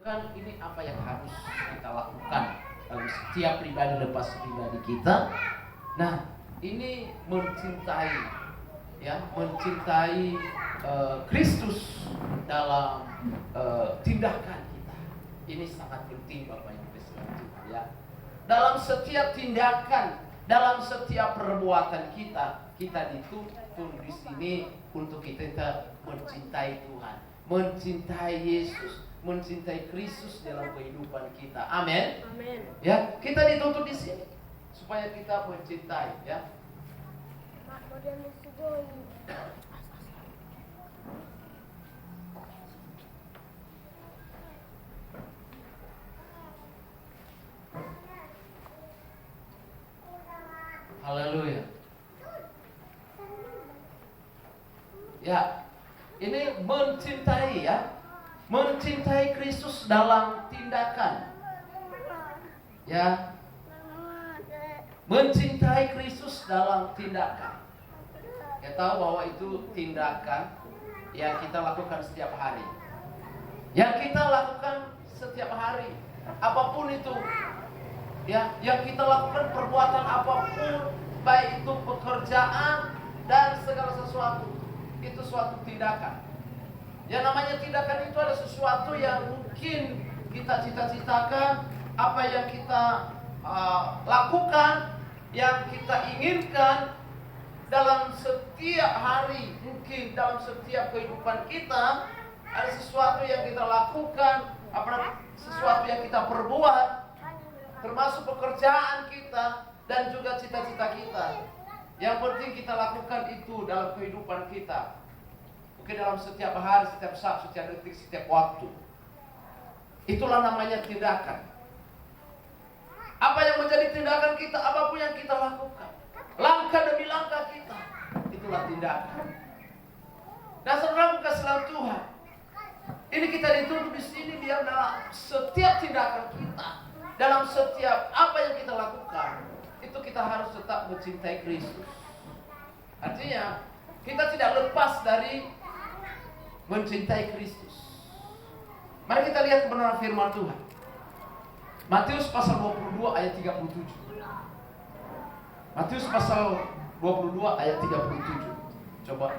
Kan ini apa yang harus kita lakukan bagi setiap pribadi lepas pribadi kita. Nah, ini mencintai, mencintai Kristus dalam tindakan kita. Ini sangat penting Bapak Ibu sekalian, ya. Dalam setiap tindakan, dalam setiap perbuatan kita dituntun di sini untuk kita mencintai Tuhan, mencintai Yesus, mencintai Kristus dalam kehidupan kita. Amin. Amin. Ya, kita dituntut di sini supaya kita mencintai, ya. Haleluya. Ya, ini mencintai, ya. Mencintai Kristus dalam tindakan. Ya. Mencintai Kristus dalam tindakan. Kita tahu bahwa itu tindakan yang kita lakukan setiap hari. Yang kita lakukan setiap hari, apapun itu, ya, yang kita lakukan perbuatan apapun, baik itu pekerjaan dan segala sesuatu, itu suatu tindakan. Yang namanya tindakan itu ada sesuatu yang mungkin kita cita-citakan, apa yang kita lakukan, yang kita inginkan dalam setiap hari, mungkin dalam setiap kehidupan kita. Ada sesuatu yang kita lakukan, sesuatu yang kita perbuat, termasuk pekerjaan kita dan juga cita-cita kita. Yang penting kita lakukan itu dalam kehidupan kita. Mungkin dalam setiap hari, setiap saat, setiap detik, setiap waktu. Itulah namanya tindakan. Apa yang menjadi tindakan kita, apapun yang kita lakukan, langkah demi langkah kita, itulah tindakan. Nah, saudara, kasih Tuhan, ini kita dituntut di sini biar dalam setiap tindakan kita, dalam setiap apa yang kita lakukan, itu kita harus tetap mencintai Kristus. Artinya kita tidak lepas dari mencintai Kristus. Mari kita lihat kebenaran firman Tuhan. Matius pasal 22 ayat 37. Matius pasal 22 ayat 37. Coba.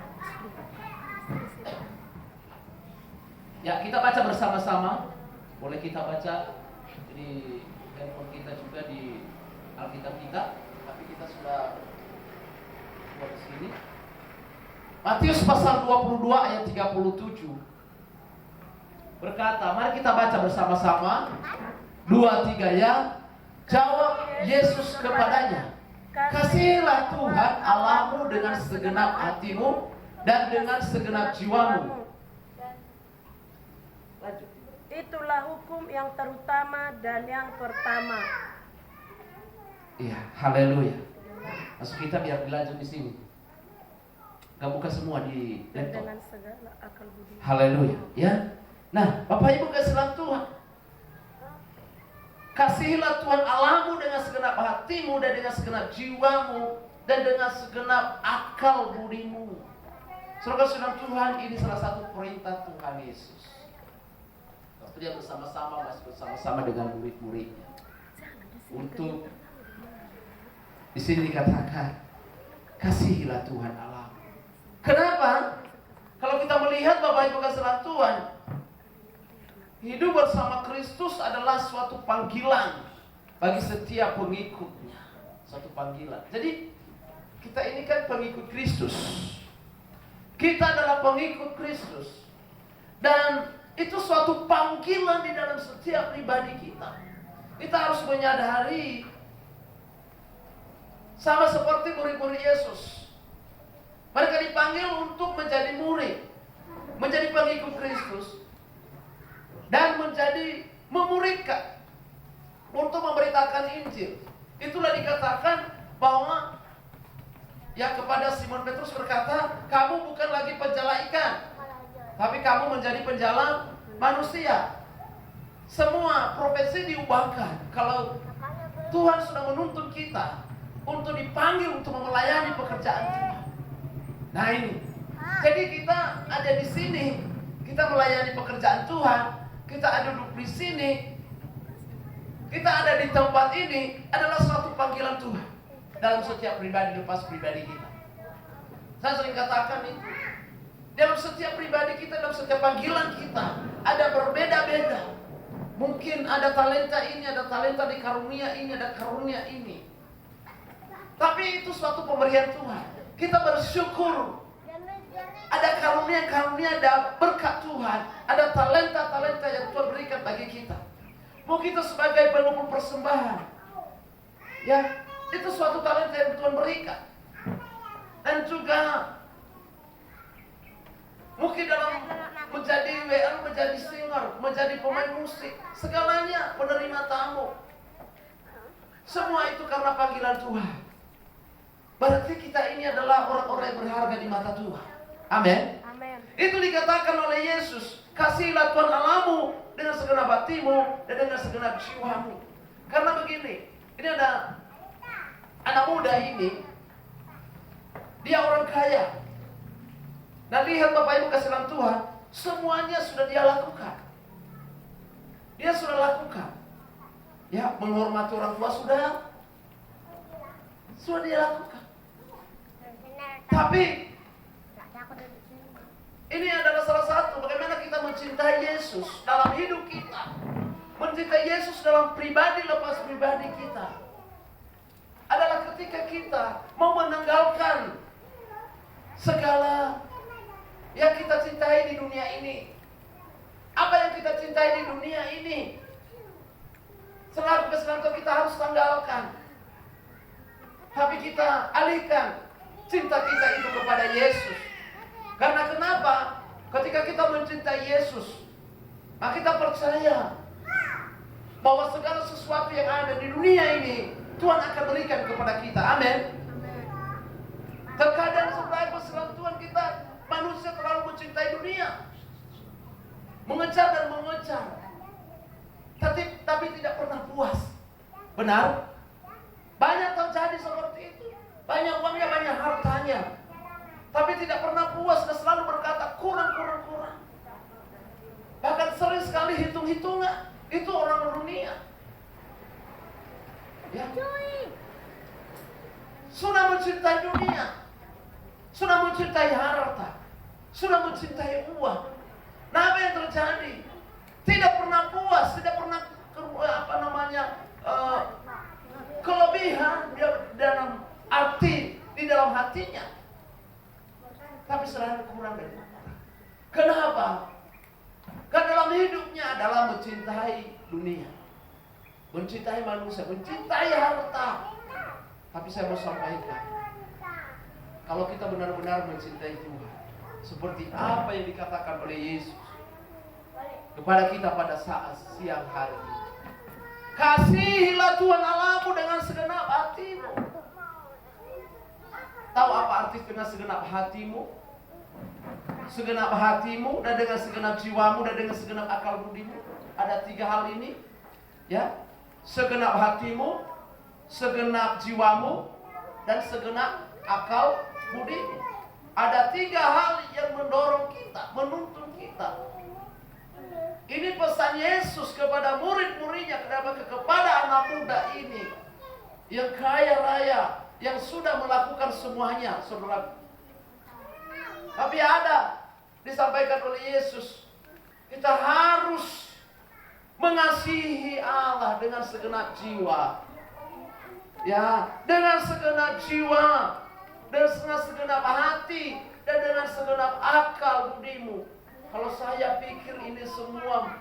Ya, kita baca bersama-sama. Boleh kita baca di handphone kita juga, di Alkitab kita, tapi kita sudah buat di sini. Matius pasal 22 ayat 37 berkata, mari kita baca bersama-sama. 2-3 ya. Jawab Yesus kepadanya, kasihilah Tuhan Allahmu dengan segenap hatimu dan dengan segenap jiwamu. Lanjut. Itulah hukum yang terutama dan yang pertama. Iya, haleluya. Masuk kita biar dilanjut di sini. Gak buka semua di laptop. Dengan segala akal budi. Haleluya, ya. Nah, Bapak Ibu kasih Tuhan, kasihilah Tuhan Allahmu dengan segenap hatimu dan dengan segenap jiwamu dan dengan segenap akal budimu. Saudara-saudara Tuhan, ini salah satu perintah Tuhan Yesus. Waktu dia bersama-sama, masih bersama-sama dengan murid-muridnya. Untuk di sini dikatakan, kasihilah Tuhan Allahmu. Kenapa? Kalau kita melihat Bapak Ibu kasih Tuhan, hidup bersama Kristus adalah suatu panggilan bagi setiap pengikutnya. Suatu panggilan. Jadi kita ini kan pengikut Kristus. Kita adalah pengikut Kristus. Dan itu suatu panggilan di dalam setiap pribadi kita. Kita harus menyadari, sama seperti murid-murid Yesus, mereka dipanggil untuk menjadi murid, menjadi pengikut Kristus, dan menjadi memuridkan untuk memberitakan Injil. Itulah dikatakan bahwa ya kepada Simon Petrus berkata, kamu bukan lagi penjala ikan, tapi kamu menjadi penjala manusia. Semua profesi diubahkan kalau Tuhan sudah menuntun kita untuk dipanggil untuk melayani pekerjaan Tuhan. Nah ini, jadi kita ada di sini, kita melayani pekerjaan Tuhan. kita ada duduk di sini, kita ada di tempat ini adalah suatu panggilan Tuhan dalam setiap pribadi lepas pribadi kita. Saya sering katakan itu. Dalam setiap pribadi kita, dalam setiap panggilan kita ada berbeda-beda. Mungkin ada talenta ini, ada talenta di karunia ini, ada karunia ini. Tapi itu suatu pemberian Tuhan. Kita bersyukur. Ada karunia-karunia, ada berkat Tuhan, ada talenta-talenta yang Tuhan berikan bagi kita. Mau kita sebagai penumpang persembahan, ya, itu suatu talenta yang Tuhan berikan. Dan juga mungkin dalam menjadi WL, menjadi singer, menjadi pemain musik, segalanya menerima tamu. Semua itu karena panggilan Tuhan. Berarti kita ini adalah orang-orang yang berharga di mata Tuhan. Amin. Amin. Itu dikatakan oleh Yesus, kasihilah Tuhan Allahmu dengan segenap hatimu dan dengan segenap jiwamu. Karena begini, ini ada anak muda ini, dia orang kaya. Dan lihat Bapak Ibu kasih dalam Tuhan, semuanya sudah dia lakukan. Dia sudah lakukan. Ya, menghormati orang tua sudah dia lakukan. Tapi ini adalah salah satu bagaimana kita mencintai Yesus dalam hidup kita. Mencintai Yesus dalam pribadi lepas pribadi kita. Adalah ketika kita mau menanggalkan segala yang kita cintai di dunia ini. Apa yang kita cintai di dunia ini, selalu kita harus tanggalkan. Tapi kita alihkan cinta kita itu kepada Yesus. Karena kenapa? Ketika kita mencintai Yesus, maka kita percaya bahwa segala sesuatu yang ada di dunia ini Tuhan akan berikan kepada kita. Amin. Terkadang sebagai peserta Tuhan kita manusia terlalu mencintai dunia, mengejar dan mengejar, tapi tidak pernah puas. Benar? Banyak terjadi seperti itu. Banyak uangnya, banyak hartanya, tapi tidak pernah puas dan selalu berkata kurang. Bahkan sering sekali hitung-hitungan. Itu orang dunia. Ya. Sudah mencintai dunia, sudah mencintai harta, sudah mencintai uang. Nah, apa yang terjadi? Tidak pernah puas, tidak pernah kelebihan dalam arti di dalam hatinya. Tapi selalu kurang dan kurang. Kenapa? Karena dalam hidupnya adalah mencintai dunia, mencintai manusia, mencintai harta. Tapi saya mau sampaikan, kalau kita benar-benar mencintai Tuhan, seperti apa yang dikatakan oleh Yesus kepada kita pada saat siang hari ini. Kasihilah Tuhan Allahmu dengan segenap hatimu. Tahu apa arti dengan segenap hatimu? Segenap hatimu dan dengan segenap jiwamu dan dengan segenap akal budimu. Ada 3 hal ini, ya. Segenap hatimu, segenap jiwamu, dan segenap akal budimu. Ada 3 hal yang mendorong kita, menuntun kita. Ini pesan Yesus kepada murid-muridnya, kepada anak muda ini yang kaya raya, yang sudah melakukan semuanya, saudara. Tapi ada disampaikan oleh Yesus, kita harus mengasihi Allah dengan segenap jiwa, ya, dengan segenap jiwa, dengan segenap hati, dan dengan segenap akal budimu. Kalau saya pikir ini semua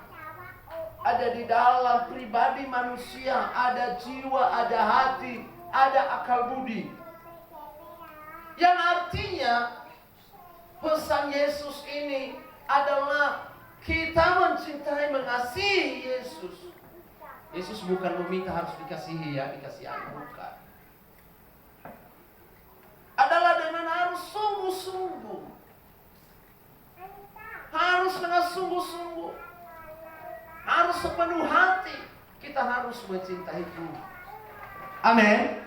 ada di dalam pribadi manusia, ada jiwa, ada hati, ada akal budi. Yang artinya pesan Yesus ini adalah kita mencintai, mengasihi Yesus. Yesus bukan meminta harus dikasihi, ya, dikasihi, bukan. Adalah dengan harus sungguh-sungguh. Harus dengan sungguh-sungguh, harus sepenuh hati. Kita harus mencintai Tuhan. Amin.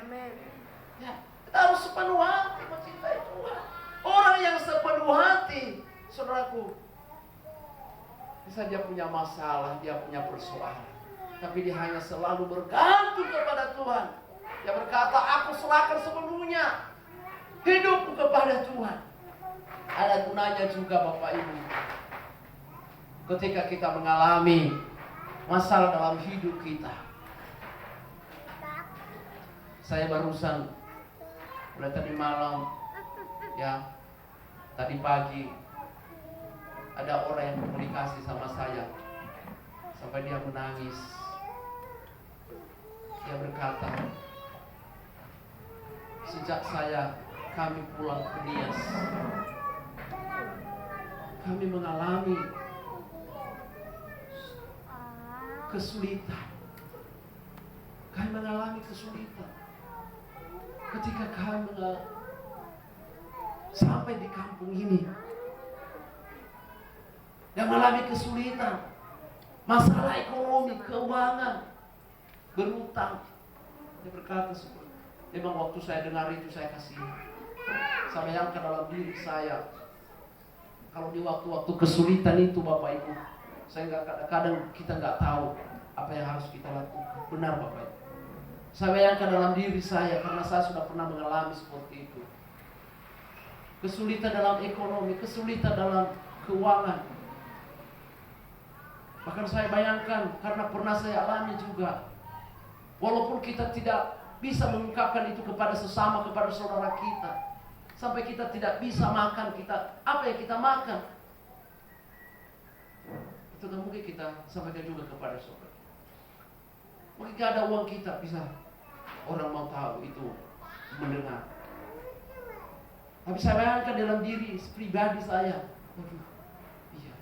Ya, kita harus sepenuh hati mencintai Tuhan. Orang yang sepenuh hati, saudaraku, Bisa dia punya masalah, dia punya persoalan, tapi dia hanya selalu bergantung kepada Tuhan. Dia berkata, aku serahkan sepenuhnya hidupku kepada Tuhan. Ada gunanya juga Bapak Ibu, ketika kita mengalami masalah dalam hidup kita. Saya barusan mulai tadi malam, ya, tadi pagi ada orang yang komunikasi sama saya sampai dia menangis. Dia berkata, sejak kami pulang ke Nias, kami mengalami kesulitan. Kami mengalami kesulitan ketika kami sampai di kampung ini dan mengalami kesulitan, masalah ekonomi, keuangan, berutang. Dia berkata, memang waktu saya dengar itu saya kasih, saya bayangkan dalam diri saya, kalau di waktu-waktu kesulitan itu Bapak Ibu, kadang kita nggak tahu apa yang harus kita lakukan. Benar Bapak Ibu. Saya bayangkan dalam diri saya, karena saya sudah pernah mengalami seperti itu. Kesulitan dalam ekonomi, kesulitan dalam keuangan. Bahkan saya bayangkan, karena pernah saya alami juga, walaupun kita tidak bisa mengungkapkan itu kepada sesama, kepada saudara kita, sampai kita tidak bisa makan, apa yang kita makan, itu kan mungkin kita sampaikan juga kepada saudara. Mungkin gak ada uang kita, bisa orang mau tahu itu, mendengar. Tapi saya bayangkan dalam diri pribadi saya, waduh, iya.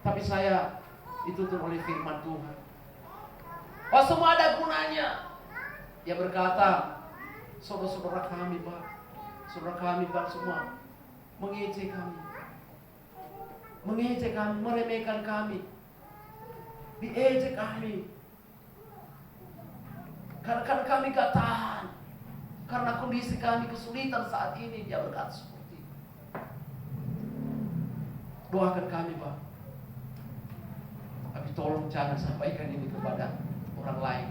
Tapi saya dituntun oleh firman Tuhan. Oh, semua ada gunanya. Dia berkata, saudara-saudara kami Pak, saudara kami Pak semua mengejek kami, meremehkan kami, diejek kami. Karena kami gak tahan, karena kondisi kami kesulitan saat ini. Dia berkata seperti itu. Doakan kami Pak, tapi tolong jangan sampaikan ini kepada orang lain.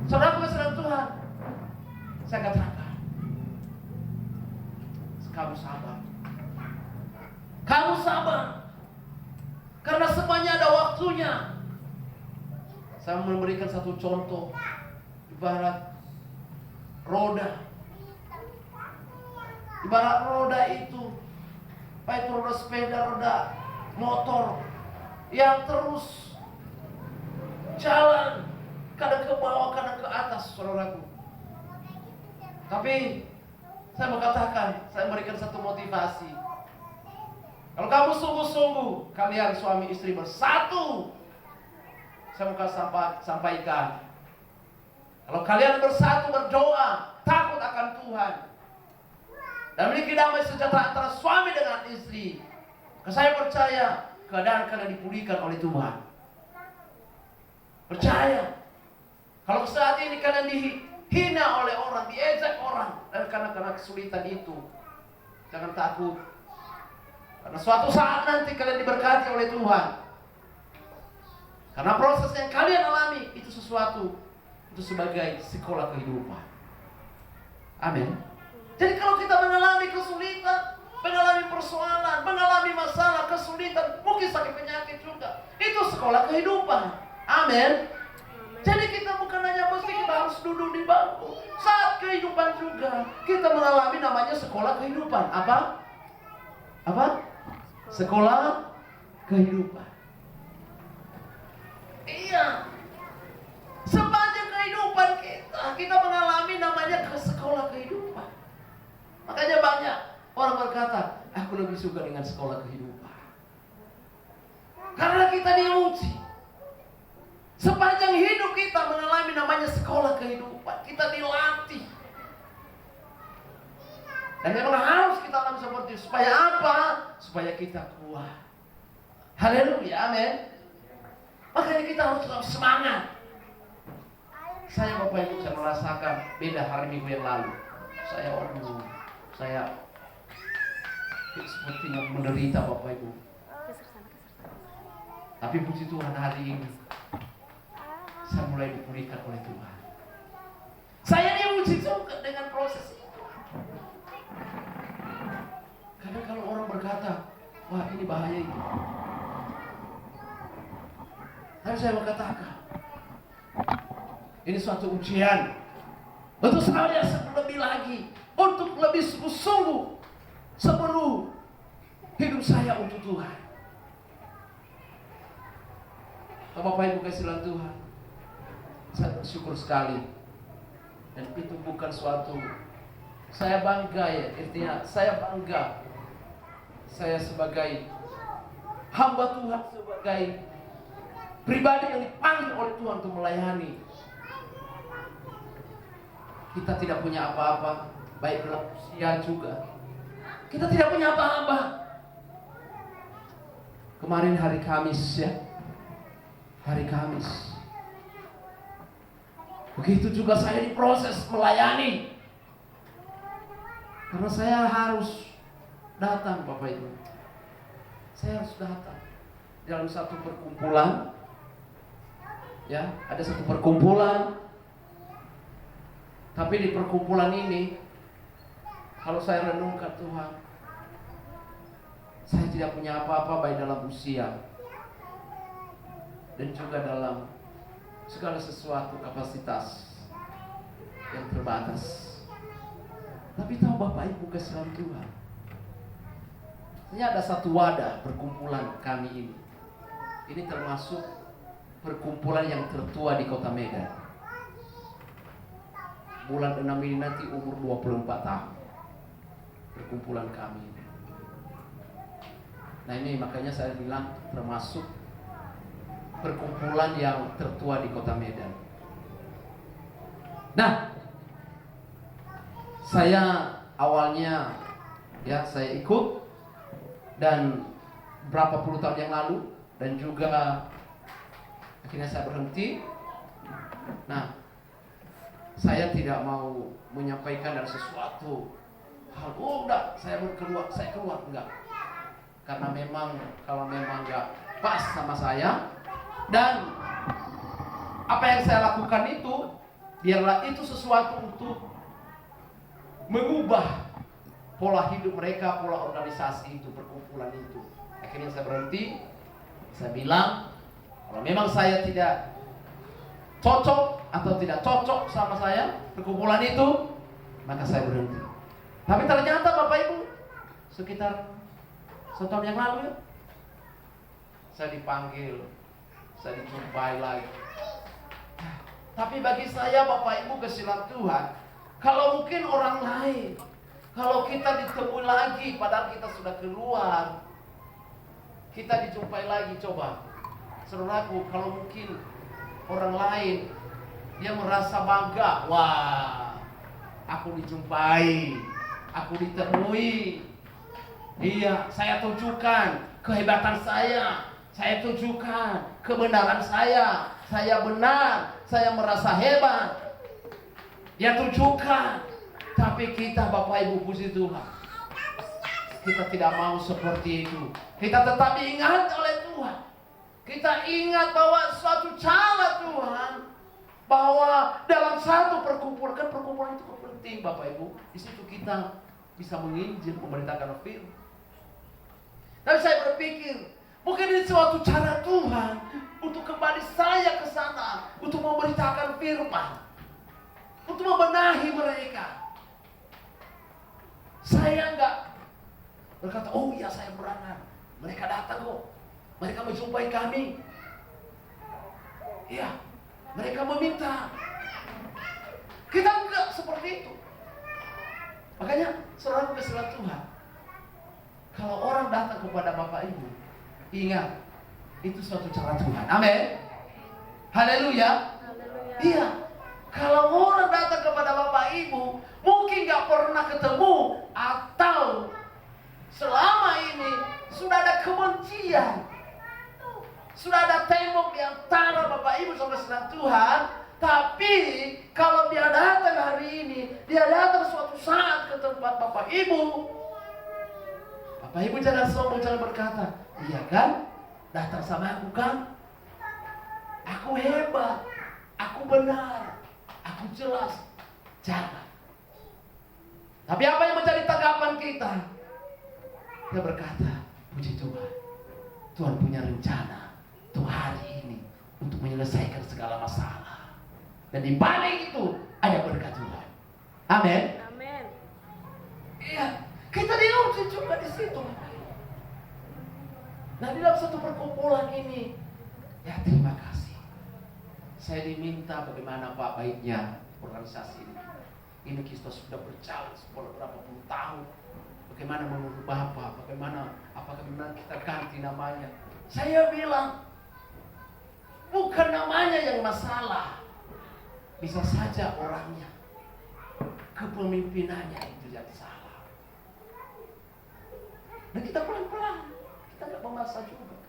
Saudaraku saudara Tuhan, saya katakan, kamu sabar. Kamu sabar, karena semuanya ada waktunya. Saya memberikan satu contoh, ibarat roda. Ibarat roda itu, baik roda sepeda, roda motor, yang terus jalan, kadang ke bawah, kadang ke atas, saudaraku. Tapi saya mau katakan, saya memberikan satu motivasi. Kalau kamu sungguh-sungguh, kalian suami istri bersatu, saya mau sampaikan, kalau kalian bersatu berdoa, takut akan Tuhan, dan memiliki damai sejahtera antara suami dengan istri, saya percaya keadaan kalian dipulihkan oleh Tuhan. Percaya. Kalau saat ini kalian dihina oleh orang, diejek orang, dan karena kesulitan itu, jangan takut, karena suatu saat nanti kalian diberkati oleh Tuhan. Karena proses yang kalian alami itu sesuatu, itu sebagai sekolah kehidupan. Amin. Jadi kalau kita mengalami kesulitan, mengalami persoalan, mengalami masalah, kesulitan, mungkin sakit penyakit juga, itu sekolah kehidupan. Amin. Jadi kita bukan hanya mesti kita harus duduk di bangku. Saat kehidupan juga kita mengalami namanya sekolah kehidupan. Apa? Sekolah kehidupan. Iya. Sepanjang kehidupan kita mengalami namanya sekolah kehidupan. Makanya banyak orang berkata, aku lebih suka dengan sekolah kehidupan. Karena kita diuji. Sepanjang hidup kita mengalami namanya sekolah kehidupan. Kita dilatih. Dan memang harus kita alami seperti itu. Supaya apa? Supaya kita kuat. Haleluya, amin. Makanya kita harus tetap semangat. Saya Bapak Ibu, saya merasakan beda hari Minggu yang lalu. Saya sepertinya menderita Bapak Ibu. Tapi puji Tuhan hari ini saya mulai dipulihkan oleh Tuhan. Saya diuji juga dengan proses itu. Kadang kalau orang berkata, wah ini bahaya itu. Tapi saya mengatakan, ini suatu ujian untuk saya lebih lagi, untuk lebih sungguh-sungguh sepenuh hidup saya untuk Tuhan. Bapak Ibu kasihan Tuhan, saya bersyukur sekali. Dan itu bukan suatu saya bangga ya, artinya saya bangga. Saya sebagai hamba Tuhan, sebagai pribadi yang dipanggil oleh Tuhan untuk melayani. Kita tidak punya apa-apa, baik dalam usia juga. Kita tidak punya apa-apa. Kemarin hari Kamis ya, hari Kamis. Begitu juga saya diproses melayani. Karena saya harus datang Bapak Ibu. Saya harus datang dalam satu perkumpulan. Ya, ada satu perkumpulan. Tapi di perkumpulan ini, kalau saya renungkan Tuhan, saya tidak punya apa-apa baik dalam usia dan juga dalam segala sesuatu kapasitas yang terbatas. Tapi tahu Bapak Ibu kasihan Tuhan, ini ada satu wadah perkumpulan kami ini. Ini termasuk perkumpulan yang tertua di Kota Medan. Bulan 6 ini nanti umur 24 tahun perkumpulan kami ini. Nah ini makanya saya bilang termasuk perkumpulan yang tertua di Kota Medan. Nah, saya awalnya ya saya ikut dan berapa puluh tahun yang lalu, dan juga akhirnya saya berhenti. Nah, saya tidak mau menyampaikan dari sesuatu hal, oh udah saya keluar enggak. Karena memang kalau memang enggak pas sama saya, dan apa yang saya lakukan itu biarlah itu sesuatu untuk mengubah pola hidup mereka, pola organisasi itu, perkumpulan itu. Akhirnya saya berhenti. Saya bilang, kalau memang saya tidak cocok atau tidak cocok sama saya perkumpulan itu, maka saya berhenti. Tapi ternyata Bapak Ibu, sekitar setahun yang lalu ya, saya dipanggil, saya dijumpai lagi. Tapi bagi saya Bapak Ibu kasihan Tuhan, kalau mungkin orang lain, kalau kita ditemui lagi padahal kita sudah keluar, kita dijumpai lagi, coba saudaraku, kalau mungkin orang lain dia merasa bangga, wah aku dijumpai, aku ditemui, iya saya tunjukkan kehebatan saya tunjukkan kebenaran saya benar, saya merasa hebat, ya tunjukkan. Tapi kita Bapak Ibu puji Tuhan, kita tidak mau seperti itu. Kita tetap diingat oleh Tuhan. Kita ingat bahwa suatu cara Tuhan, bahwa dalam satu perkumpulan, kan perkumpulan itu penting Bapak Ibu. Di situ kita bisa menginjil, memberitakan firman. Tapi saya berpikir, mungkin ini suatu cara Tuhan untuk kembali saya ke sana, untuk memberitakan firman, untuk membenahi mereka. Saya enggak berkata, oh iya saya beranak. Mereka datang kok, mereka menjumpai kami. Iya, mereka meminta. Kita enggak seperti itu. Makanya saudara kasihan Tuhan, kalau orang datang kepada Bapak Ibu, ingat, itu suatu cara Tuhan. Amin. Haleluya. Iya. Kalau orang datang kepada Bapak Ibu, mungkin gak pernah ketemu, atau selama ini sudah ada kebencian, sudah ada tembok di antara Bapak Ibu sama sedang Tuhan. Tapi kalau dia datang hari ini, dia datang suatu saat ke tempat Bapak Ibu Bapak Ibu jangan sombong, jangan berkata, iya kan? Datang sama aku kan? Aku hebat, aku benar, aku jelas. Jangan. Tapi apa yang menjadi tanggapan kita? Kita berkata, puji Tuhan, Tuhan punya rencana untuk hari ini untuk menyelesaikan segala masalah. Dan di balik itu ada berkat Tuhan. Amin. Amin. Iya, kita diuji juga di situ. Nah, di dalam satu perkumpulan ini, ya terima kasih. Saya diminta bagaimana Pak baiknya organisasi ini. Ini kita sudah berjalan beberapa puluh tahun. Bagaimana menurut Bapak? Apakah benar kita ganti namanya? Saya bilang, bukan namanya yang masalah. Bisa saja orangnya, kepemimpinannya itu yang salah. Dan kita pelan-pelan, kita nggak memaksa juga.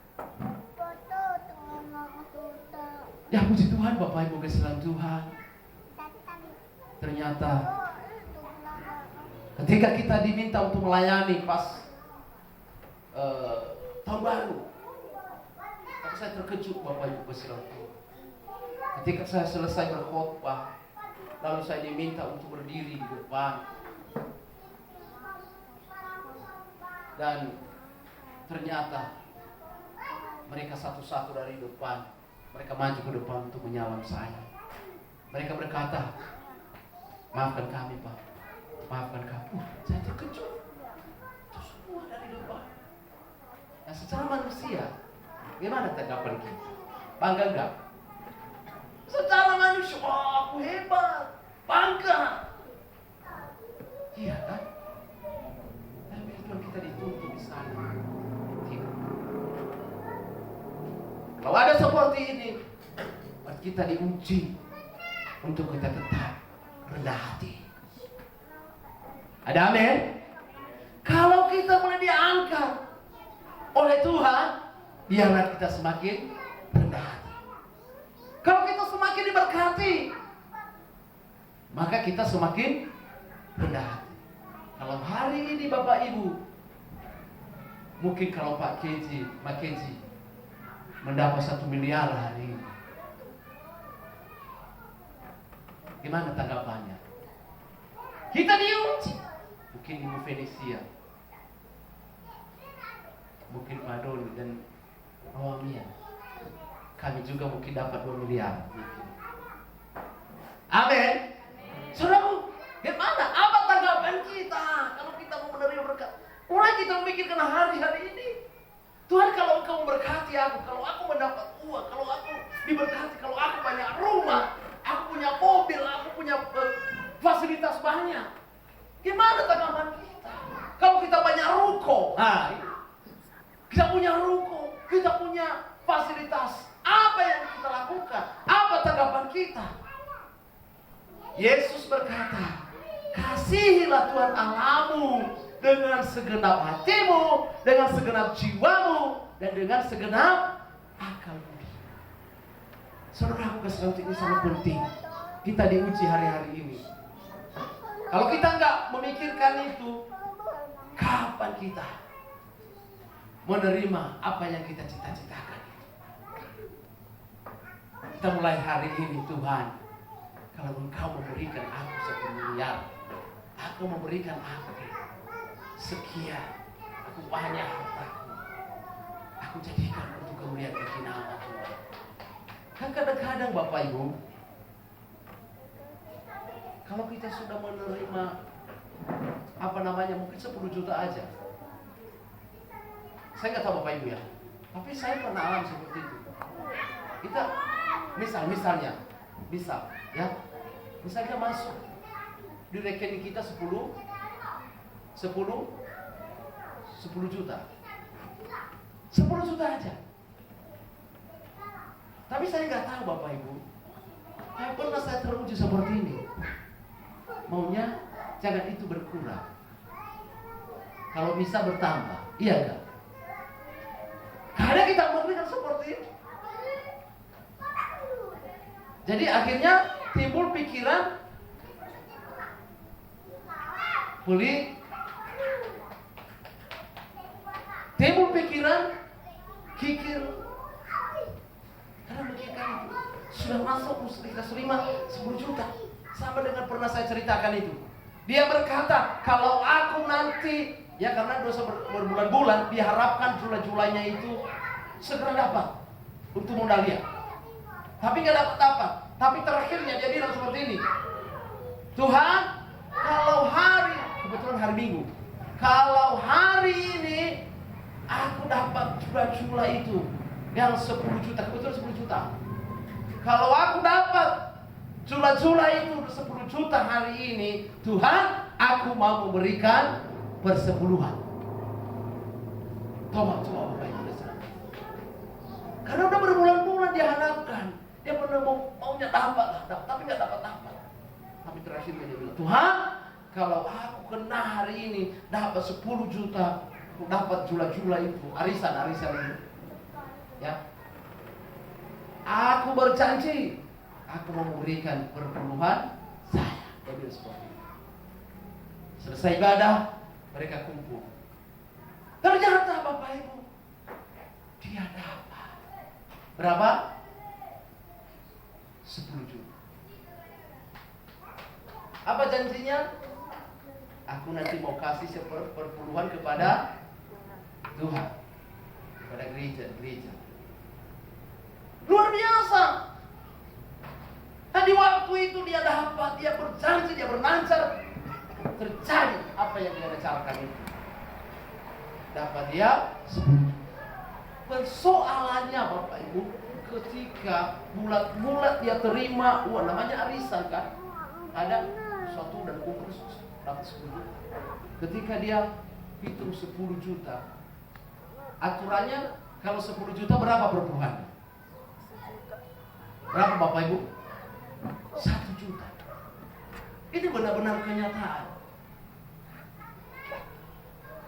Ya puji Tuhan, Bapak Ibu kesalahan Tuhan. Ternyata ketika kita diminta untuk melayani pas tahun baru, saya terkejut Bapak Ibu kesalahan Tuhan. Ketika saya selesai berkhotbah, lalu saya diminta untuk berdiri di depan. Dan ternyata mereka satu-satu dari depan, mereka maju ke depan untuk menyalам saya. Mereka berkata, maafkan kami Pak, maafkan kami. Saya terkejut. Itu semua dari depan. Nah, secara manusia, gimana tanggapan kita? Bangga enggak? Secara manusia, wah aku hebat, bangga. Iya kan? Tapi kalau kita dituntut di sana, tidak. Kalau ada seperti ini, kita diuji untuk kita tetap rendah hati. Ada amin? Kalau kita mulai diangkat oleh Tuhan, biarlah kita semakin rendah hati. Kalau kita semakin diberkati, maka kita semakin rendah hati. Kalau hari ini Bapak Ibu, mungkin kalau Pak Mackenzie mendapat 1 miliar hari ini, gimana tanggapannya? Kita diuji. Mungkin Ibu Felicia, mungkin Pak Doni dan Mia, kami juga mungkin dapat 2 miliar. Amin. Saudaraku, gimana? Apa tanggapan kita kalau kita mau menerima berkat? Mulai kita memikirkan hari-hari ini. Tuhan, kalau Engkau memberkati aku, kalau aku mendapat uang, kalau aku diberkati, kalau aku banyak rumah, aku punya mobil, aku punya fasilitas banyak. Gimana tanggapan kita? Kalau kita banyak ruko, kita punya ruko, kita punya fasilitas, apa yang kita lakukan? Apa tanggapan kita? Yesus berkata, kasihilah Tuhan Allahmu dengan segenap hatimu, dengan segenap jiwamu, dan dengan segenap akalmu. Saudara, kesalahan ini sangat penting. Kita diuji hari-hari ini. Kalau kita nggak memikirkan itu, kapan kita menerima apa yang kita cita-citakan? Kita mulai hari ini, Tuhan, kalau Engkau memberikan aku 1 miliar, aku memberikan aku sekian, aku banyak hartaku, aku jadikan untuk kemuliaan bagi nama Tuhan. Kan kadang-kadang Bapak Ibu, kalau kita sudah menerima mungkin 10 juta aja. Saya nggak tahu Bapak Ibu ya, tapi saya pernah alami seperti itu. Kita misalnya masuk di rekening kita 10 juta. 10 juta aja. Tapi saya nggak tahu Bapak Ibu, pernah saya teruji seperti ini. Maunya jangan itu berkurang, kalau bisa bertambah, iya enggak? Karena kita memberikan seperti itu. Jadi akhirnya timbul pikiran beli timbul pikiran kikir. Karena memikirkan itu sudah masuk kita terima 10 juta. Sama dengan pernah saya ceritakan itu. Dia berkata, kalau aku nanti, ya karena dosa berbulan-bulan, diharapkan Julainya itu segera dapat untuk modal dia. Tapi nggak dapat. Tapi terakhirnya dia bilang seperti ini, Tuhan, kalau hari, kebetulan hari Minggu, kalau hari ini aku dapat jula itu yang 10 juta, kebetulan 10 juta. Kalau aku dapat jula itu 10 juta hari ini, Tuhan, aku mau memberikan persepuluhan. Coba Bapak Ibu. Karena udah berbulan-bulan dia harapkan, dia pernah maunya dapat lah, tapi nggak dapat. Tapi terakhir dia bilang, Tuhan, kalau aku kena hari ini dapat 10 juta, dapat jula itu, arisan itu, ya, aku berjanji, aku mau memberikan perpuluhan saya. Dia bilang seperti itu. Selesai ibadah, mereka kumpul. Ternyata Bapak Ibu, dia dapat berapa? 10 juta. Apa janjinya? Aku nanti mau kasih seperpuluhan kepada Tuhan, kepada gereja. Luar biasa. Dan di waktu itu dia dapat, dia berjanji, dia bernancar, terjadi apa yang dia rencanakan itu. Dapat dia 10 juta. Persoalannya Bapak Ibu, ketika bulat-bulat dia terima uang, namanya arisan kan, ada suatu dan kumpul dapat 10 juta. Ketika dia hitung 10 juta, aturannya kalau 10 juta berapa perpuluhan? Berapa Bapak Ibu? 1 juta. Ini benar-benar kenyataan.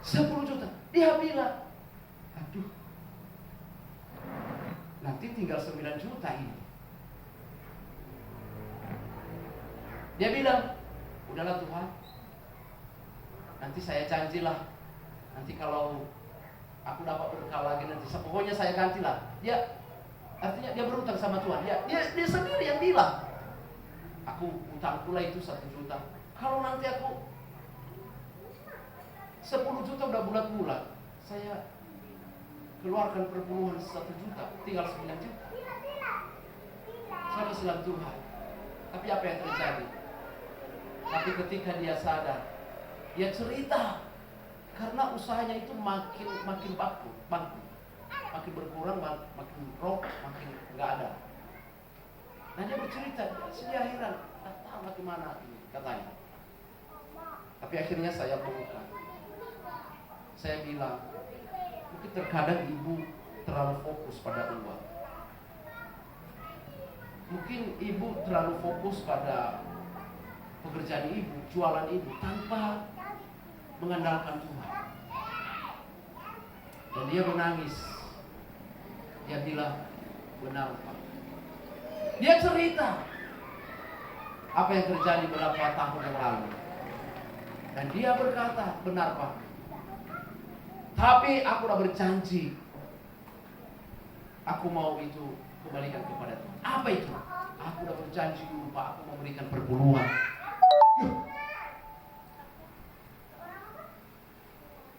10 juta. Dia bilang, aduh, nanti tinggal 9 juta ini. Dia bilang, udahlah Tuhan, nanti saya janjilah, nanti kalau aku dapat berkah lagi nanti, pokoknya saya gantilah. Dia, artinya dia berutang sama Tuhan. Dia sendiri yang bilang, aku utang pula itu 1 juta. Kalau nanti aku 10 juta udah bulat-bulat, saya keluarkan perpuluhan 1 juta, tinggal 9 juta. Sama silam Tuhan. Tapi apa yang terjadi? Tapi ketika dia sadar, dia cerita, karena usahanya itu makin bangkrut, makin berkurang, makin rock, makin nggak ada. Nah dia bercerita, dia heran, tak tahu bagaimana ini katanya. Tapi akhirnya saya buka. Saya bilang, mungkin terkadang ibu terlalu fokus pada uang. Mungkin ibu terlalu fokus pada pekerjaan ibu, jualan ibu, tanpa mengandalkan Tuhan. Dan dia menangis. Dia bilang, benar Pak. Dia cerita apa yang terjadi beberapa tahun yang lalu. Dan dia berkata, benar Pak. Tapi aku udah berjanji, aku mau itu kembalikan kepada Tuhan. Apa itu? Aku udah berjanji dulu Pak, aku mau memberikan perpuluhan.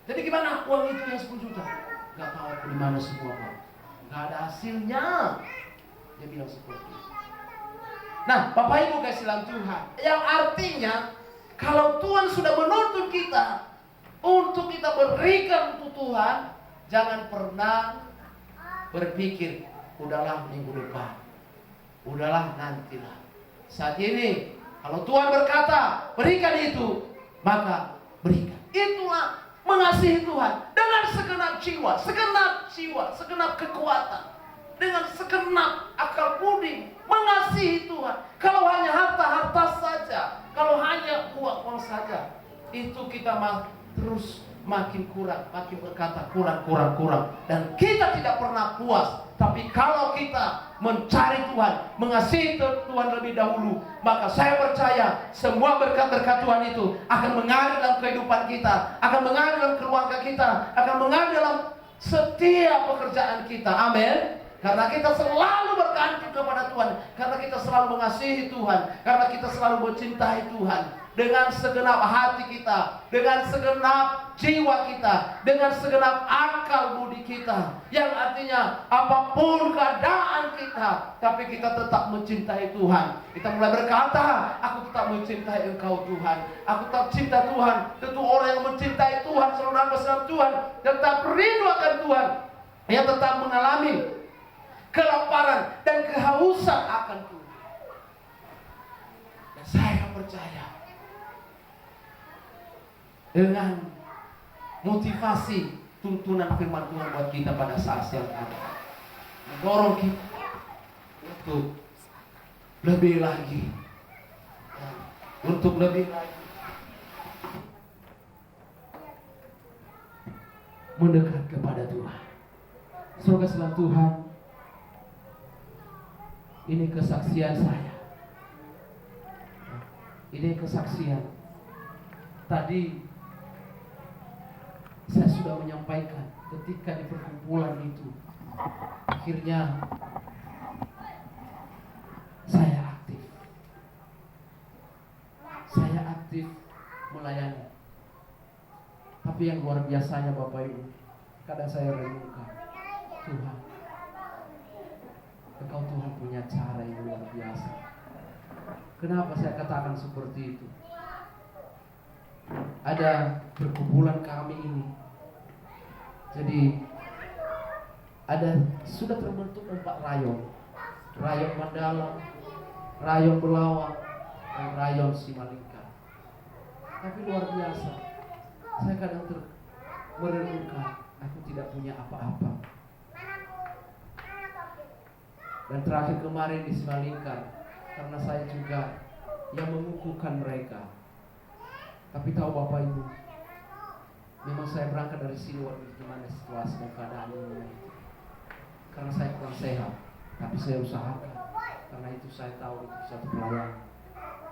Jadi gimana uang itu yang 10 juta? Gak tahu aku di mana semua Pak. Gak ada hasilnya. Dia bilang seperti itu. Nah, Bapak Ibu kasihan Tuhan, yang artinya kalau Tuhan sudah menuntut kita untuk kita berikan untuk Tuhan, jangan pernah berpikir, udahlah minggu depan, udahlah nantilah. Saat ini, kalau Tuhan berkata berikan itu, maka berikan. Itulah mengasihi Tuhan dengan segenap jiwa, segenap kekuatan, dengan segenap akal budi, mengasihi Tuhan. Kalau hanya harta saja, kalau hanya uang saja, itu kita terus makin kurang, makin berkata kurang. Dan kita tidak pernah puas. Tapi kalau kita mencari Tuhan, mengasihi Tuhan lebih dahulu, maka saya percaya semua berkat-berkat Tuhan itu akan mengalir dalam kehidupan kita, akan mengalir dalam keluarga kita, akan mengalir dalam setiap pekerjaan kita. Amin. Karena kita selalu bergantung kepada Tuhan, karena kita selalu mengasihi Tuhan, karena kita selalu mencintai Tuhan dengan segenap hati kita, dengan segenap jiwa kita, dengan segenap akal budi kita. Yang artinya apapun keadaan kita, tapi kita tetap mencintai Tuhan. Kita mulai berkata, aku tetap mencintai Engkau Tuhan, aku tetap cinta Tuhan. Tentu orang yang mencintai Tuhan, selalu nafas dalam Tuhan, tetap rindu akan Tuhan, yang tetap mengalami kelaparan dan kehausan akan Tuhan. Dan saya percaya dengan motivasi tuntunan firman Tuhan buat kita pada saat yang ada, mendorong kita untuk lebih lagi, untuk lebih lagi mendekat kepada Tuhan. Surga selam Tuhan, ini kesaksian saya. Ini kesaksian. Tadi saya sudah menyampaikan ketika di perkumpulan itu, akhirnya saya aktif. Saya aktif melayani. Tapi yang luar biasanya Bapak Ibu, kadang saya renungkan, Tuhan, Engkau Tuhan punya cara yang luar biasa. Kenapa saya katakan seperti itu? Ada perkumpulan kami ini, jadi sudah terbentuk 4 rayon. Rayon Mandala, rayon Belawan, dan rayon Simalingkar. Tapi luar biasa, saya kadang merenungkan, aku tidak punya apa-apa. Dan terakhir kemarin di Simalingkar, karena saya juga yang mengukuhkan mereka. Tapi tahu Bapak Ibu, memang saya berangkat dari sini waktu gimana situasi dan keadaan ini. Karena saya kurang sehat, tapi saya usahakan. Karena itu saya tahu itu satu pelayanan,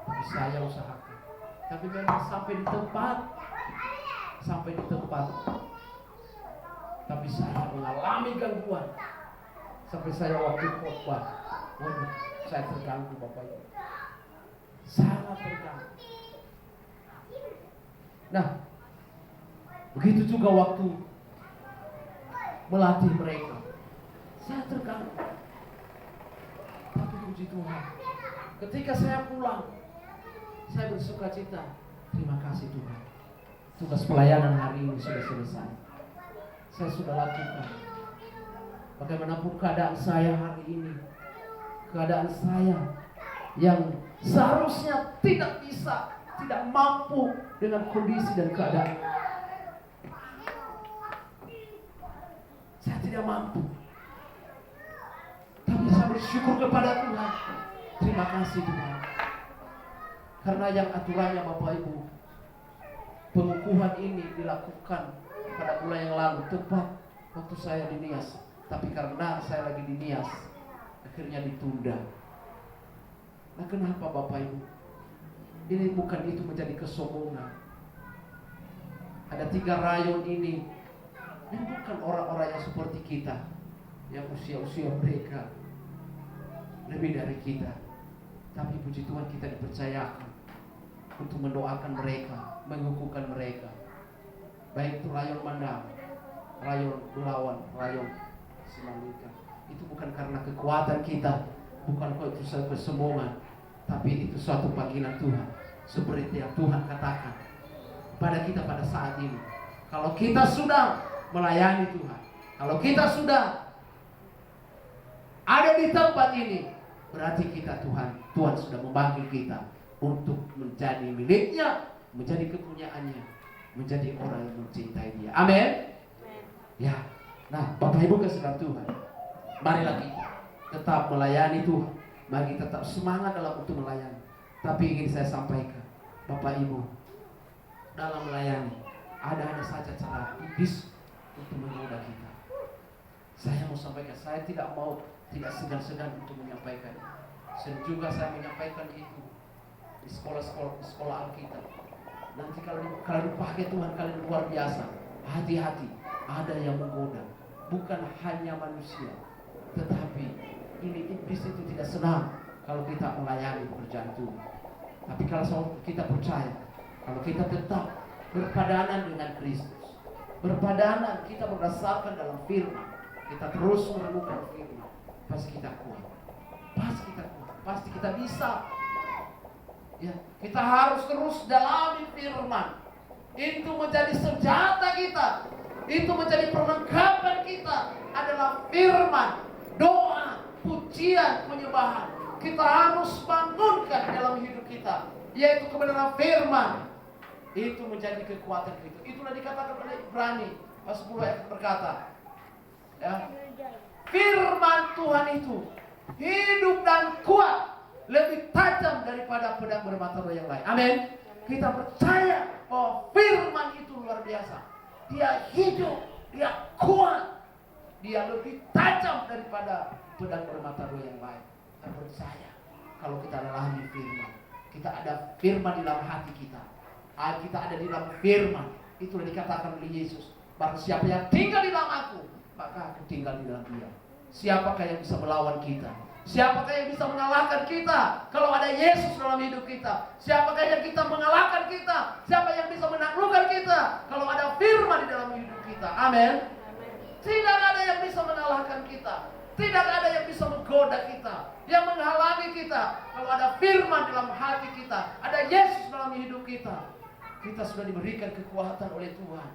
tapi saya usahakan. Tapi memang sampai di tempat, tapi saya mengalami gangguan. Sampai saya waktu khotbah, saya terganggu Bapak Ibu, sangat terganggu. Nah, begitu juga waktu melatih mereka, saya terganggu. Tapi puji Tuhan, ketika saya pulang, saya bersuka cita. Terima kasih Tuhan, tugas pelayanan hari ini sudah selesai. Saya sudah lakukan. Bagaimanapun keadaan saya hari ini, keadaan saya yang seharusnya tidak bisa, tidak mampu dengan kondisi dan keadaan, saya tidak mampu. Tapi saya bersyukur kepada Tuhan. Terima kasih Tuhan. Karena yang aturannya Bapak Ibu, pengukuhan ini dilakukan pada bulan yang lalu, tepat waktu saya di Nias. Tapi karena saya lagi di Nias, akhirnya ditunda. Nah, kenapa Bapak Ibu? Ini bukan itu menjadi kesombongan. Ada 3 rayon ini, ini bukan orang-orang yang seperti kita, yang usia-usia mereka lebih dari kita. Tapi puji Tuhan kita dipercayakan untuk mendoakan mereka, mengukuhkan mereka. Baik itu rayon Mandang, rayon Belawan, rayon Simalingkar. Itu bukan karena kekuatan kita, bukan kok itu suatu kesombongan, tapi itu suatu panggilan Tuhan. Seperti yang Tuhan katakan pada kita pada saat ini. Kalau kita sudah melayani Tuhan, kalau kita sudah ada di tempat ini, berarti kita Tuhan sudah memanggil kita untuk menjadi miliknya, menjadi kepunyaannya, menjadi orang yang mencintai Dia. Amin. Ya. Nah, Bapak Ibu kesayangan Tuhan, marilah kita tetap melayani Tuhan. Mari tetap semangat dalam untuk melayani. Tapi ingin saya sampaikan, Bapak Ibu, dalam melayani ada saja cara iblis untuk menggoda kita. Saya mau sampaikan, saya tidak segan-segan untuk menyampaikan. Dan juga saya menyampaikan itu di sekolah Alkitab. Nanti kalau dipakai Tuhan kalian luar biasa, hati-hati, ada yang menggoda. bukan hanya manusia, tetapi ini iblis itu tidak senang kalau kita melayani pekerjaan Tuhan. Tapi kalau kita percaya, kalau kita tetap berpadanan dengan Kristus, berpadanan kita berdasarkan dalam firman, kita terus menemukan firman, pasti kita kuat. Pasti kita bisa. Ya, kita harus terus dalami firman. Itu menjadi senjata kita. Itu menjadi perlengkapan kita. Adalah firman, doa, pujian, penyembahan. Kita harus bangunkan dalam hidup kita, yaitu kebenaran firman. Itu menjadi kekuatan kita. Itulah dikatakan oleh Ibrani pasal 10 ayat berkata, ya, firman Tuhan itu hidup dan kuat, lebih tajam daripada pedang bermata dua yang lain. Amin. Kita percaya bahwa firman itu luar biasa. Dia hidup, dia kuat, dia lebih tajam daripada pedang bermata dua yang lain. Kita percaya kalau kita alami firman, kita ada firman di dalam hati kita. Kita ada di dalam firman. Itulah dikatakan oleh Yesus, barang siapa yang tinggal di dalam aku, maka aku tinggal di dalam dia. Siapakah yang bisa melawan kita? Siapakah yang bisa mengalahkan kita kalau ada Yesus dalam hidup kita? Siapakah yang kita mengalahkan kita? Siapa yang bisa menaklukkan kita kalau ada firman di dalam hidup kita? Amin. Tidak ada yang bisa mengalahkan kita. Tidak ada yang bisa menggoda kita, yang menghalangi kita. Kalau ada firman dalam hati kita, ada Yesus dalam hidup kita, kita sudah diberikan kekuatan oleh Tuhan.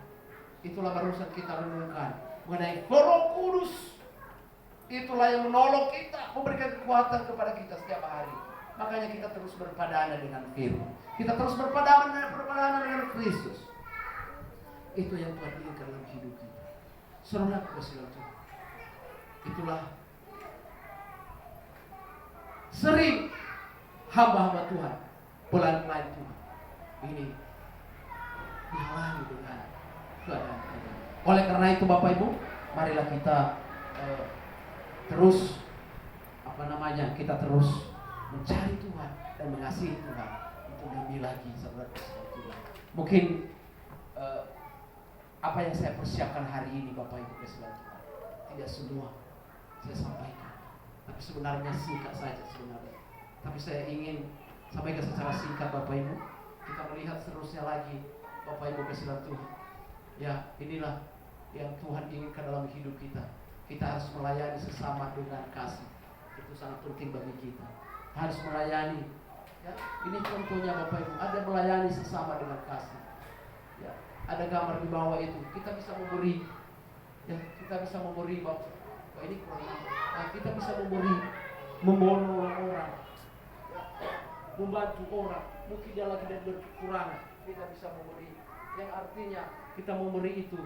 Itulah barusan kita renungkan mengenai Roh Kudus. Itulah yang menolong kita, memberikan kekuatan kepada kita setiap hari. Makanya kita terus berpadanan dengan firman. Kita terus berpadanan dengan Kristus. Itu yang Tuhan inginkan dalam hidup kita. Saudara kasih Tuhan. Itulah sering hamba-hamba Tuhan, pelayan Tuhan ini dihalangi dengan keadaan. Oleh karena itu Bapak Ibu, marilah kita terus kita terus mencari Tuhan dan mengasihi Tuhan untuk lebih lagi, saudara. Mungkin apa yang saya persiapkan hari ini Bapak Ibu kasih Tuhan tidak semua saya sampaikan, tapi sebenarnya singkat saja sebenarnya. Tapi saya ingin sampaikan secara singkat Bapak Ibu. Kita melihat seterusnya lagi Bapak Ibu kasih Tuhan. Ya, inilah yang Tuhan inginkan dalam hidup kita. Kita harus melayani sesama dengan kasih. Itu sangat penting bagi kita. Harus melayani. Ya, ini contohnya Bapak Ibu. Ada melayani sesama dengan kasih. Ya, ada gambar di bawah itu. Kita bisa memberi. Ya, kita bisa memberi Bapak. Ini kurang. Nah, kita bisa memberi, menolong orang, membantu orang. Mungkin dia lagi dan berkekurangan. Kita bisa memberi. Yang artinya kita memberi itu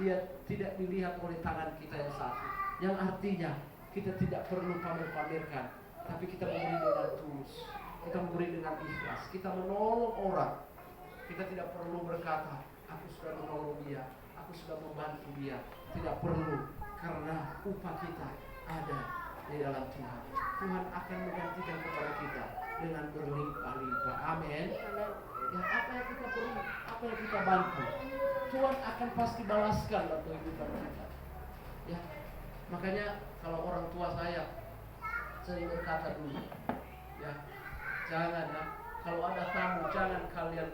dia tidak dilihat oleh tangan kita yang satu. Yang artinya kita tidak perlu pamer-pamerkan, tapi kita memberi dengan tulus. Kita memberi dengan ikhlas. Kita menolong orang. Kita tidak perlu berkata, aku sudah menolong dia, aku sudah membantu dia. Tidak perlu, karena upah kita ada di dalam Tuhan. Tuhan akan menggantikan kepada kita dengan berlimpah-limpah. Amin. Ya, apa yang kita beri, apa yang kita bantu, Tuhan akan pasti balaskan dalam kehidupan kita. Ya, makanya kalau orang tua saya sering berkata dulu, ya, jangan ya, kalau ada tamu jangan kalian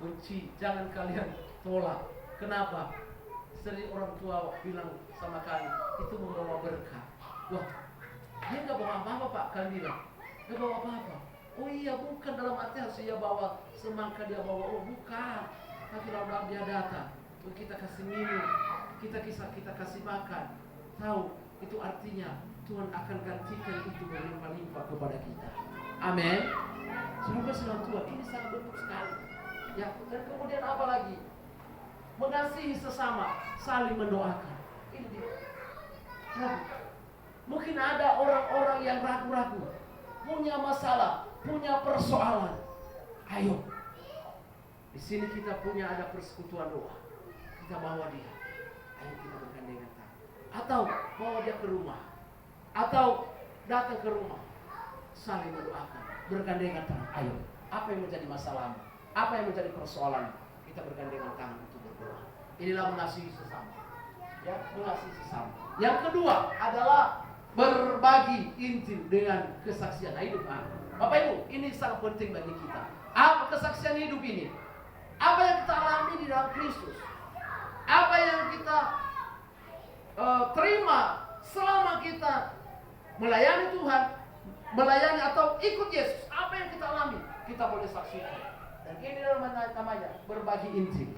benci, jangan kalian tolak. Kenapa? Sering orang tua bilang sama kami, itu membawa berkah. Wah, dia nggak bawa apa-apa Pak, kami bilang, nggak bawa apa-apa. Oh iya, bukan dalam arti harus dia bawa semangka, dia bawa, oh bukan. Tapi kalau dia datang, kita kasih minum, kita kasih makan. Tahu, itu artinya Tuhan akan gantikan itu berlimpah-limpah kepada kita. Amin. Semoga selalu Tuhan, ini sangat betul sekali. Ya, dan kemudian apa lagi? Mengasihi sesama, saling mendoakan. Ini dia. Mungkin ada orang-orang yang ragu-ragu, punya masalah, punya persoalan. Ayo, di sini kita punya ada persekutuan doa. Kita bawa dia. Ayo kita bergandengan tangan. Atau bawa dia ke rumah. Atau datang ke rumah. Saling mendoakan, bergandengan tangan. Ayo, apa yang menjadi masalahmu? Apa yang menjadi persoalan? Kita bergandengan tangan untuk berdoa. Inilah mengasihi sesama. Ya, mengasihi sesama. Yang kedua adalah berbagi Injil dengan kesaksian hidup. Bapak Ibu, ini sangat penting bagi kita. Apa kesaksian hidup ini? Apa yang kita alami di dalam Kristus? Apa yang kita terima selama kita melayani Tuhan, melayani atau ikut Yesus? Apa yang kita alami? Kita boleh saksikan. Dan ini namanya berbagi Injil.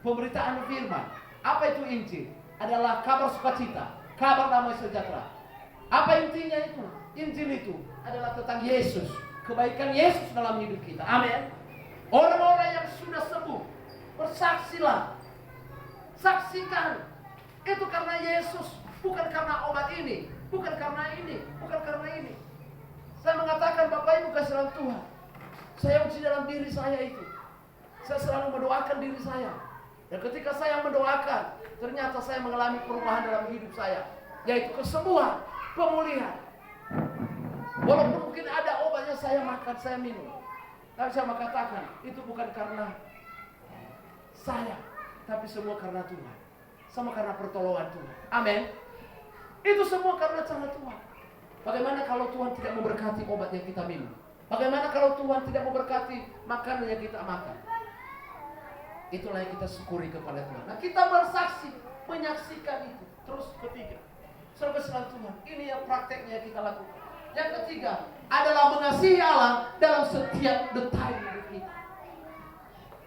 Pemberitaan firman. Apa itu Injil? Adalah kabar sukacita, kabar damai sejahtera. Apa intinya itu? Injil itu adalah tentang Yesus, kebaikan Yesus dalam hidup kita. Amin. Orang-orang yang sudah sembuh, bersaksilah, saksikan. Itu karena Yesus, bukan karena obat ini, bukan karena ini, bukan karena ini. Saya mengatakan, Bapak Ibu kasih dalam Tuhan, saya uji dalam diri saya itu. Saya selalu mendoakan diri saya. Dan ketika saya mendoakan, ternyata saya mengalami perubahan dalam hidup saya, yaitu kesembuhan, pemulihan. Walaupun mungkin ada obatnya saya makan, saya minum, tapi saya mengatakan itu bukan karena saya, tapi semua karena Tuhan. Semua karena pertolongan Tuhan. Amin. Itu semua karena cara Tuhan. Bagaimana kalau Tuhan tidak memberkati obat yang kita minum? Bagaimana kalau Tuhan tidak memberkati makanan yang kita makan? Itulah yang kita syukuri kepada Tuhan. Nah, kita bersaksi, menyaksikan itu. Terus ketiga, saudara Tuhan, ini yang prakteknya kita lakukan. Yang ketiga adalah mengasihi Allah dalam setiap detail hidup kita.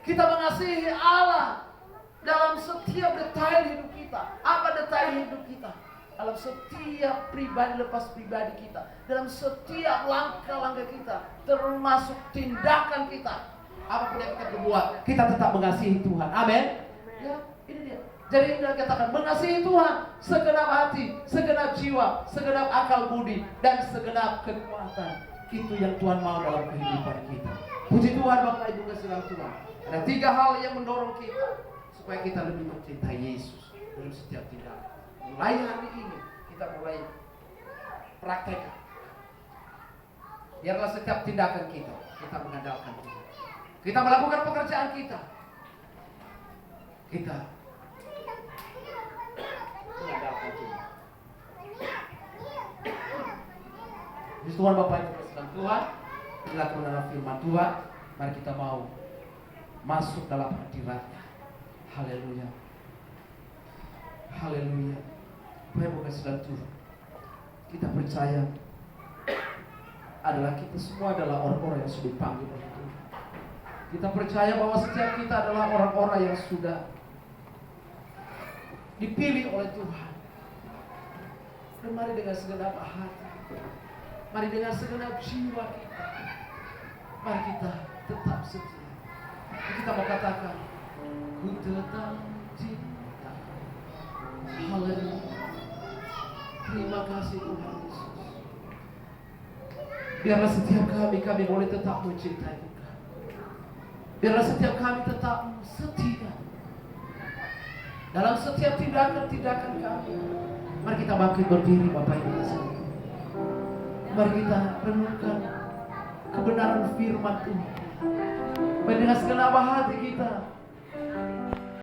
Kita mengasihi Allah dalam setiap detail hidup kita. Apa detail hidup kita? Dalam setiap pribadi lepas pribadi kita, dalam setiap langkah-langkah kita, termasuk tindakan kita. Apapun yang kita berbuat, kita tetap mengasihi Tuhan. Amin. Ya, ini dia. Jadi ini dikatakan mengasihi Tuhan segenap hati, segenap jiwa, segenap akal budi, dan segenap kekuatan. Itu yang Tuhan mau dalam kehidupan kita. Puji Tuhan, Bapak Ibu kasih Tuhan. Ada 3 hal yang mendorong kita supaya kita lebih mencintai Yesus dalam setiap tindakan. Mulai hari ini kita mulai praktekkan. Biarlah setiap tindakan kita mengandalkan Tuhan. Kita melakukan pekerjaan kita mengandalkan Tuhan. Puji Tuhan, Bapak Ibu kasih Tuhan. Inilah kebenaran firman Tuhan. Mari kita mau masuk dalam hadirat-Nya. Haleluya. Haleluya. Bapak Ibu kasih Tuhan, kita percaya adalah kita semua adalah orang-orang yang sudah dipanggil oleh Tuhan. Kita percaya bahwa setiap kita adalah orang-orang yang sudah dipilih oleh Tuhan. Dan mari dengan segenap hati, mari dengan segenap jiwa kita, mari kita tetap setia. Kita mau katakan, ku tetap cinta. Haleluya. Terima kasih Tuhan Yesus. Biarlah setiap kami boleh tetap mencintai Tuhan. Biarlah setiap kami tetap setia dalam setiap tindakan-tindakan kami. Mari kita bangkit berdiri, Bapak Ibu sekalian. Mari kita renungkan kebenaran firman Tuhan. Dengan segenap hati kita